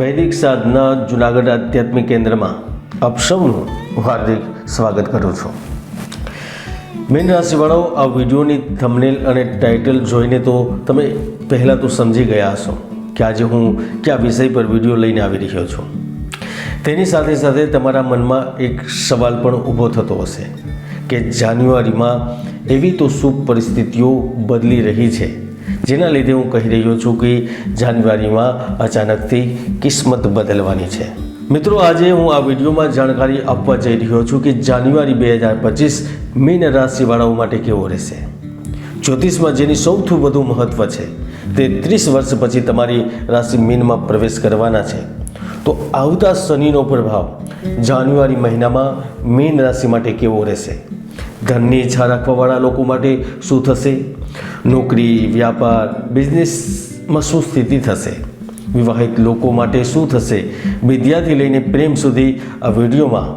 વૈદિક સાધના જૂનાગઢ આધ્યાત્મિક કેન્દ્રમાં આપ સૌનું હાર્દિક સ્વાગત કરું છું। મીન રાશિવાળાઓ, આ વિડીયોની થંબનેલ અને ટાઇટલ જોઈને તો તમે પહેલાં તો સમજી ગયા હશો કે આજે હું કયા વિષય પર વિડીયો લઈને આવી રહ્યો છું। તેની સાથે સાથે તમારા મનમાં એક સવાલ પણ ઊભો થતો હશે કે જાન્યુઆરીમાં એવી તો શું પરિસ્થિતિઓ બદલી રહી છે જેના લીધે હું કહી રહ્યો છું કે જાન્યુઆરીમાં અચાનકથી કિસ્મત બદલવાની છે। મિત્રો, આજે હું આ વિડીયોમાં જાણકારી આપવા જઈ રહ્યો છું કે જાન્યુઆરી 2025 મીન રાશિવાળાઓ માટે કેવો રહેશે। જ્યોતિષમાં જેની સૌથી વધુ મહત્વ છે તે 30 વર્ષ પછી તમારી રાશિ મીનમાં પ્રવેશ કરવાના છે। તો આવતા શનિનો પ્રભાવ જાન્યુઆરી મહિનામાં મીન રાશિ માટે કેવો રહેશે? ધનની ઈચ્છા રાખવાવાળા લોકો માટે શું થશે? નોકરી, વ્યાપાર, બિઝનેસમાં શું સ્થિતિ થશે? વિવાહિત લોકો માટે શું થશે? વિદ્યાથી લઈને પ્રેમ સુધી આ વિડીયોમાં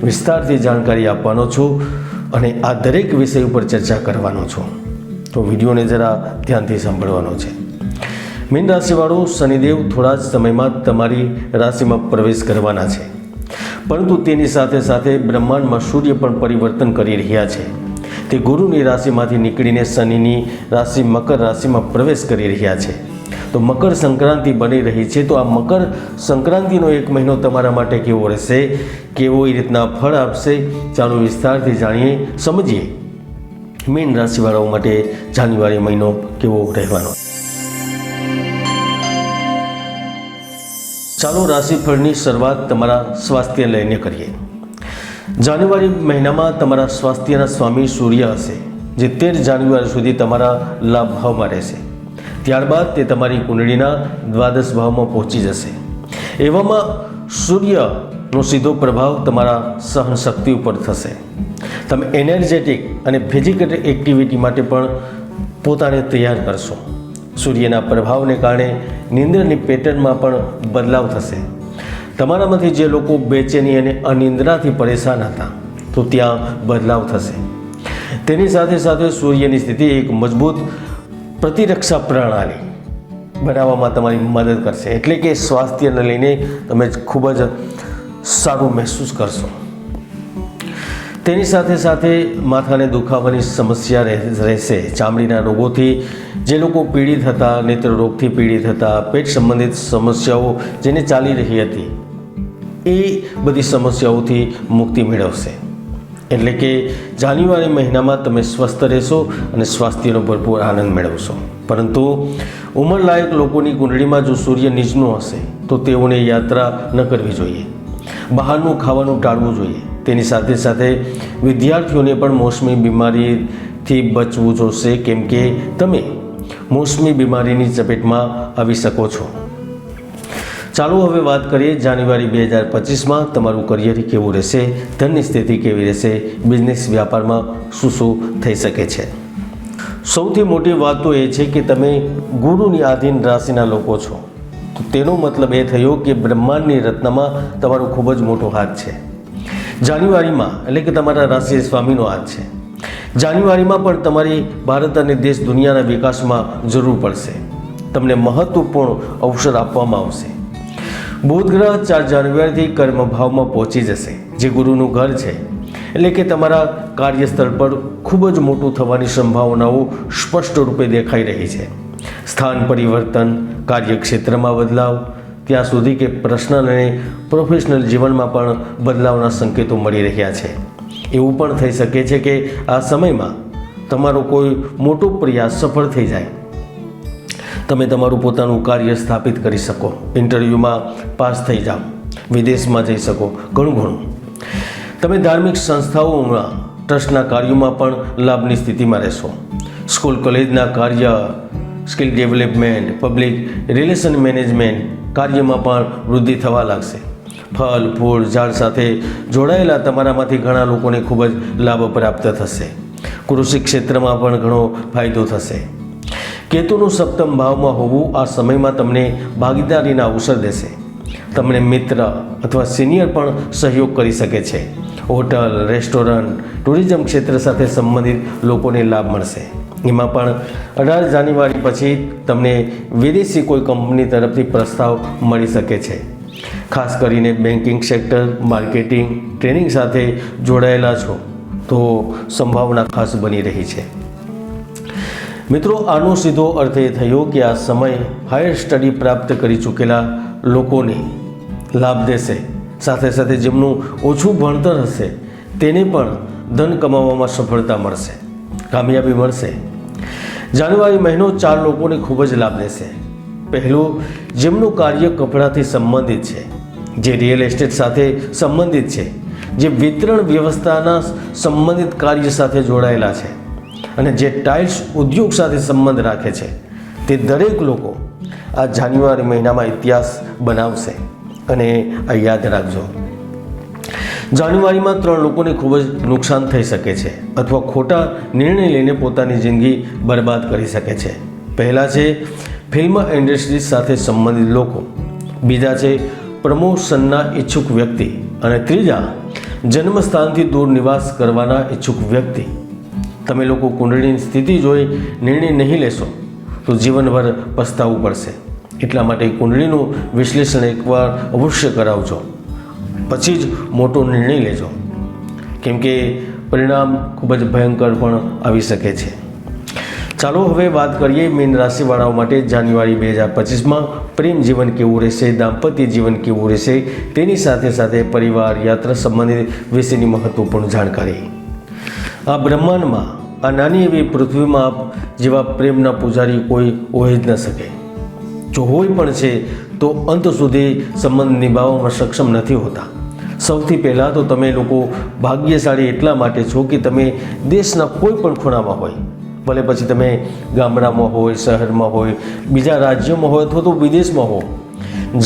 વિસ્તારથી જાણકારી આપવાનો છું અને આ દરેક વિષય ઉપર ચર્ચા કરવાનો છું। તો વિડીયોને જરા ધ્યાનથી સાંભળવાનો છે। મીન રાશિવાળો, શનિદેવ થોડા જ સમયમાં તમારી રાશિમાં પ્રવેશ કરવાના છે, પરંતુ તેની સાથે સાથે બ્રહ્માંડમાં સૂર્ય પણ પરિવર્તન કરી રહ્યા છે। તે ગુરુની રાશિમાંથી નીકળીને શનિની રાશિ મકર રાશિમાં પ્રવેશ કરી રહ્યા છે। તો મકર સંક્રાંતિ બની રહી છે। તો આ મકર સંક્રાંતિનો એક મહિનો તમારા માટે કેવો રહેશે, કેવો એ રીતના ફળ આપશે, ચાલો વિસ્તારથી જાણીએ, સમજીએ મીન રાશિવાળાઓ માટે જાન્યુઆરી મહિનો કેવો રહેવાનો। ચાલો રાશિફળની શરૂઆત તમારા સ્વાસ્થ્ય લઈને કરીએ। જાન્યુઆરી મહિનામાં તમારા સ્વાસ્થ્યના સ્વામી સૂર્ય હશે, જે 13 જાન્યુઆરી સુધી તમારા લાભ ભાવમાં રહેશે। ત્યારબાદ તે તમારી કુંડળીના દ્વાદશ ભાવમાં પહોંચી જશે। એવામાં સૂર્યનો સીધો પ્રભાવ તમારા સહન શક્તિ ઉપર થશે। તમે એનર્જેટિક અને ફિઝિકલ એક્ટિવિટી માટે પણ પોતાને તૈયાર કરશો। સૂર્યના પ્રભાવને કારણે નિંદ્રની પેટર્નમાં પણ બદલાવ થશે। તમારામાંથી જે લોકો બેચેની અને અનિંદ્રાથી પરેશાન હતા તો ત્યાં બદલાવ થશે। તેની સાથે સાથે સૂર્યની સ્થિતિ એક મજબૂત પ્રતિરક્ષા પ્રણાલી બનાવવામાં તમારી મદદ કરશે, એટલે કે સ્વાસ્થ્યને લઈને તમે ખૂબ જ સારું મહેસૂસ કરશો। તેની સાથે સાથે માથાને દુખાવાની સમસ્યા રહેશે। ચામડીના રોગોથી જે લોકો પીડિત હતા, નેત્ર રોગથી પીડિત હતા, પેટ સંબંધિત સમસ્યાઓ જેને ચાલી રહી હતી, એ બધી સમસ્યાઓથી મુક્તિ મેળવશે। એટલે કે જાન્યુઆરી મહિનામાં તમે સ્વસ્થ રહેશો અને સ્વાસ્થ્યનો ભરપૂર આનંદ મેળવશો। પરંતુ ઉંમરલાયક લોકોની કુંડળીમાં જો સૂર્ય નીચનું હશે તો તેઓને યાત્રા ન કરવી જોઈએ, બહારનું ખાવાનું ટાળવું જોઈએ। તેની સાથે સાથે વિદ્યાર્થીઓને પણ મોસમી બીમારીથી બચવું જોશે, કેમ કે તમે મોસમી બીમારીની ચપેટમાં આવી શકો છો। ચાલો હવે વાત કરીએ જાન્યુઆરી 2025માં તમારું કરિયર કેવું રહેશે, ધનની સ્થિતિ કેવી રહેશે, બિઝનેસ વ્યાપારમાં શું શું થઈ શકે છે। સૌથી મોટી વાત તો એ છે કે તમે ગુરુની આધીન રાશિના લોકો છો। તો તેનો મતલબ એ થયો કે બ્રહ્માંડની રચનામાં તમારો ખૂબ જ મોટો હાથ છે જાન્યુઆરીમાં, એટલે કે તમારા રાશિ સ્વામીનો હાથ છે। જાન્યુઆરીમાં પણ તમારી ભારત અને દેશ દુનિયાના વિકાસમાં જરૂર પડશે। તમને મહત્વપૂર્ણ અવસર આપવામાં આવશે। બુધ ગ્રહ 4 જાન્યુઆરીથી કર્મભાવમાં પહોંચી જશે, જે ગુરુનું ઘર છે, એટલે કે તમારા કાર્યસ્થળ પર ખૂબ જ મોટું થવાની સંભાવનાઓ સ્પષ્ટ રૂપે દેખાઈ રહી છે। સ્થાન પરિવર્તન, કાર્યક્ષેત્રમાં બદલાવ, ત્યાં સુધી કે પર્સનલ અને પ્રોફેશનલ જીવનમાં પણ બદલાવના સંકેતો મળી રહ્યા છે। એવું પણ થઈ શકે છે કે આ સમયમાં તમારો કોઈ મોટો પ્રયાસ સફળ થઈ જાય, તમે તમારું પોતાનું કાર્ય સ્થાપિત કરી શકો, ઇન્ટરવ્યૂમાં પાસ થઈ જાઓ, વિદેશમાં જઈ શકો, ઘણું તમે ધાર્મિક સંસ્થાઓમાં ટ્રસ્ટના કાર્યોમાં પણ લાભની સ્થિતિમાં રહેશો। સ્કૂલ કોલેજના કાર્ય, skill development, public relation management કાર્યમાં પણ વૃદ્ધિ થવા લાગશે। ફળ, ફૂલ, ઝાડ સાથે જોડાયેલા તમારામાંથી ઘણા લોકોને ખૂબ જ લાભ પ્રાપ્ત થશે। કૃષિ ક્ષેત્રમાં પણ ઘણો ફાયદો થશે। કેતુનું સપ્તમ ભાવમાં હોવું આ સમયમાં તમને ભાગીદારીના અવસર દેશે। તમને મિત્ર અથવા સિનિયર પણ સહયોગ કરી શકે છે। હોટલ, રેસ્ટોરન્ટ, ટુરિઝમ ક્ષેત્ર સાથે સંબંધિત લોકોને લાભ મળશે। એમાં પણ 18 જાન્યુઆરી પછી તમને વિદેશી કોઈ કંપની તરફથી પ્રસ્તાવ મળી શકે છે। ખાસ કરીને બેન્કિંગ સેક્ટર, માર્કેટિંગ, ટ્રેનિંગ સાથે જોડાયેલા છો તો સંભાવના ખાસ બની રહી છે. મિત્રો, આનો સીધો અર્થ એ થયો કે આ સમય હાયર સ્ટડી પ્રાપ્ત કરી ચૂકેલા લોકોને લાભ દેશે. સાથે સાથે જેમનું ઓછું ભણતર હશે તેને પણ ધન કમાવામાં સફળતા મળશે, કામયાબી મળશે. જાન્યુઆરી મહિનો 4 લોકોને ખૂબ જ લાભ દેશે. પહેલું, જેમનું કાર્ય કપડાથી સંબંધિત છે, જે રિયલ એસ્ટેટ સાથે સંબંધિત છે, જે વિતરણ વ્યવસ્થાના સંબંધિત કાર્ય સાથે જોડાયેલા છે અને જે ટાઇલ્સ ઉદ્યોગ સાથે સંબંધ રાખે છે, તે દરેક લોકો આ જાન્યુઆરી મહિનામાં ઇતિહાસ બનાવશે. અને આ યાદ રાખજો, જાન્યુઆરીમાં 3 લોકોને ખૂબ જ નુકસાન થઈ શકે છે અથવા ખોટા નિર્ણય લઈને પોતાની જિંદગી બરબાદ કરી શકે છે. પહેલા છે ફિલ્મ ઇન્ડસ્ટ્રી સાથે સંબંધિત લોકો, બીજા છે પ્રમોશનના ઈચ્છુક વ્યક્તિ અને ત્રીજા જન્મસ્થાનથી દૂર નિવાસ કરવાના ઈચ્છુક વ્યક્તિ. તમે લોકો કુંડળીની સ્થિતિ જોઈ નિર્ણય નહીં લેશો તો જીવનભર પસ્તાવવું પડશે. એટલા માટે કુંડળીનું વિશ્લેષણ એકવાર અવશ્ય કરાવજો, પછી જ મોટો નિર્ણય લેજો, કેમ કે પરિણામ ખૂબ જ ભયંકર પણ આવી શકે છે. ચાલો હવે વાત કરીએ મીન રાશિવાળાઓ માટે જાન્યુઆરી 2025માં પ્રેમ જીવન કેવું રહેશે, દાંપત્ય જીવન કેવું રહેશે, તેની સાથે સાથે પરિવાર, યાત્રા સંબંધિત વિશેની મહત્વપૂર્ણ જાણકારી. આ બ્રહ્માંડમાં, આ નાની એવી પૃથ્વીમાં જેવા પ્રેમના પૂજારી કોઈ હોઈ જ ન શકે. જો હોય પણ છે તો અંત સુધી સંબંધ નિભાવવામાં સક્ષમ નથી હોતા. સૌથી પહેલાં તો તમે લોકો ભાગ્યશાળી એટલા માટે છો કે તમે દેશના કોઈ પણ ખૂણામાં હોય, ભલે પછી તમે ગામડામાં હોય, શહેરમાં હોય, બીજા રાજ્યોમાં હોય અથવા તો વિદેશમાં હો,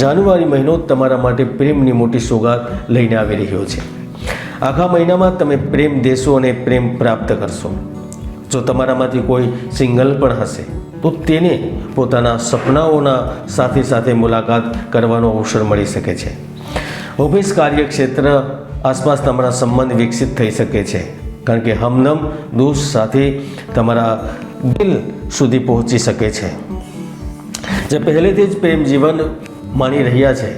જાન્યુઆરી મહિનો તમારા માટે પ્રેમની મોટી સોગાદ લઈને આવી રહ્યો છે. આખા મહિનામાં તમે પ્રેમ દેશો અને પ્રેમ પ્રાપ્ત કરશો. જો તમારામાંથી કોઈ સિંગલ પણ હશે તો તેને પોતાના સપનાઓના સાથી સાથે મુલાકાત કરવાનો અવસર મળી શકે છે. ઓફિસ, કાર્યક્ષેત્ર આસપાસ તમારા સંબંધ વિકસિત થઈ શકે છે, કારણ કે હમદમ દોસ્ત સાથે તમારા દિલ સુધી પહોંચી શકે છે. જે પહેલેથી જ પ્રેમ જીવન માણી રહ્યા છે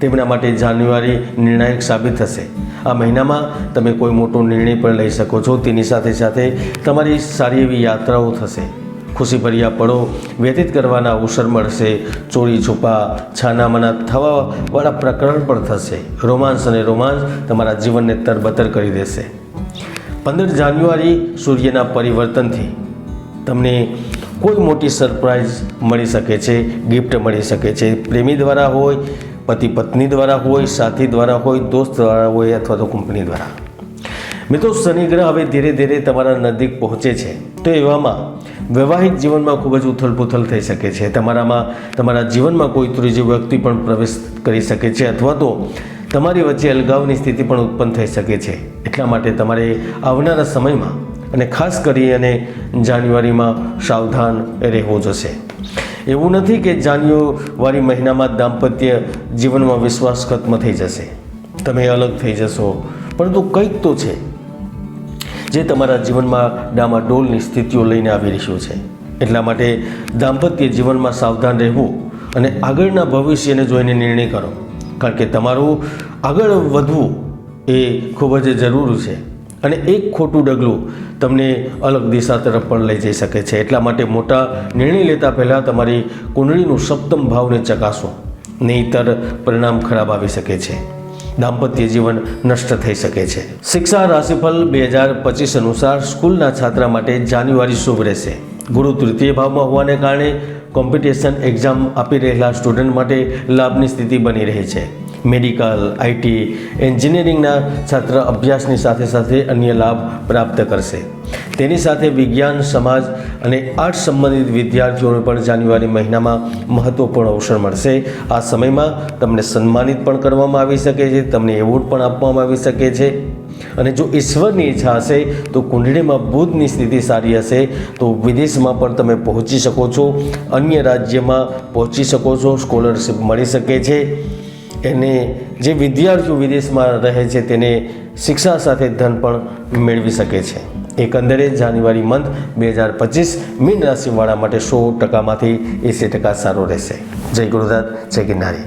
તેમના માટે જાન્યુઆરી નિર્ણાયક સાબિત થશે. આ મહિનામાં તમે કોઈ મોટો નિર્ણય પણ લઈ શકો છો. તેની સાથે સાથે તમારી સારી એવી યાત્રાઓ થશે, ખુશીભર્યા પળો વ્યતીત કરવાના અવસર મળશે, ચોરી છુપા, છાનામાના થવાવાળા પ્રકરણ પણ થશે. રોમાંસ અને રોમાંસ તમારા જીવનને તરબતર કરી દેશે. 15 જાન્યુઆરી સૂર્યના પરિવર્તનથી તમને કોઈ મોટી સરપ્રાઈઝ મળી શકે છે, ગિફ્ટ મળી શકે છે. પ્રેમી દ્વારા હોય, પતિ પત્ની દ્વારા હોય, સાથી દ્વારા હોય, દોસ્ત દ્વારા હોય અથવા તો કંપની દ્વારા. મિત્રો, શનિ ગ્રહ હવે ધીરે ધીરે તમારા નજીક પહોંચે છે, તો એવામાં વૈવાહિક જીવનમાં ખૂબ જ ઉથલપુથલ થઈ શકે છે. તમારા જીવનમાં કોઈ ત્રીજી વ્યક્તિ પણ પ્રવેશ કરી શકે છે અથવા તો તમારી વચ્ચે અલગાવની સ્થિતિ પણ ઉત્પન્ન થઈ શકે છે. એટલા માટે તમારે આવનારા સમયમાં અને ખાસ કરી અને જાન્યુઆરીમાં સાવધાન રહેવું જશે. એવું નથી કે જાન્યુઆરી મહિનામાં દાંપત્ય જીવનમાં વિશ્વાસ ખત્મ થઈ જશે, તમે અલગ થઈ જશો, પરંતુ કંઈક તો છે જે તમારા જીવનમાં ડામાડોલની સ્થિતિઓ લઈને આવી રહ્યું છે. એટલા માટે દાંપત્ય જીવનમાં સાવધાન રહેવું અને આગળના ભવિષ્યને જોઈને નિર્ણય કરો, કારણ કે તમારું આગળ વધવું એ ખૂબ જ જરૂરી છે અને એક ખોટું ડગલું તમને અલગ દિશા તરફ પણ લઈ જઈ શકે છે. એટલા માટે મોટા નિર્ણય લેતા પહેલાં તમારી કુંડળીનું સપ્તમ ભાવને ચકાસો, નહીંતર પરિણામ ખરાબ આવી શકે છે. દાંપત્ય જીવન નષ્ટ થઈ શકે છે. શિક્ષા રાશિફળ 2025 અનુસાર સ્કૂલના છાત્ર માટે જાન્યુઆરી શુભ રહેશે. ગુરુ તૃતીય ભાવમાં હોવાને કારણે કોમ્પિટિશન એક્ઝામ આપી રહેલા સ્ટુડન્ટ માટે લાભની સ્થિતિ બની રહી છે. મેડિકલ, આઈટી, એન્જિનિયરિંગના છાત્ર અભ્યાસની સાથે સાથે અન્ય લાભ પ્રાપ્ત કરશે. તેની સાથે વિજ્ઞાન, સમાજ અને આર્ટ્સ સંબંધિત વિદ્યાર્થીઓને પણ જાન્યુઆરી મહિનામાં મહત્વપૂર્ણ અવસર મળશે. આ સમયમાં તમને સન્માનિત પણ કરવામાં આવી શકે છે, તમને એવોર્ડ પણ આપવામાં આવી શકે છે. અને જો ઈશ્વરની ઈચ્છા હશે તો કુંડળીમાં બુધની સ્થિતિ સારી હશે તો વિદેશમાં પણ તમે પહોંચી શકો છો, અન્ય રાજ્યમાં પહોંચી શકો છો, સ્કોલરશિપ મળી શકે છે. એને જે વિદ્યાર્થીઓ વિદેશમાં રહે છે તેને શિક્ષા સાથે ધન પણ મેળવી શકે છે. એકંદરે જાન્યુઆરી મંથ 2025 મીન રાશિવાળા માટે 100%માંથી 80% સારો રહેશે. જય ગુરુદાસ, જય ગિરનારી.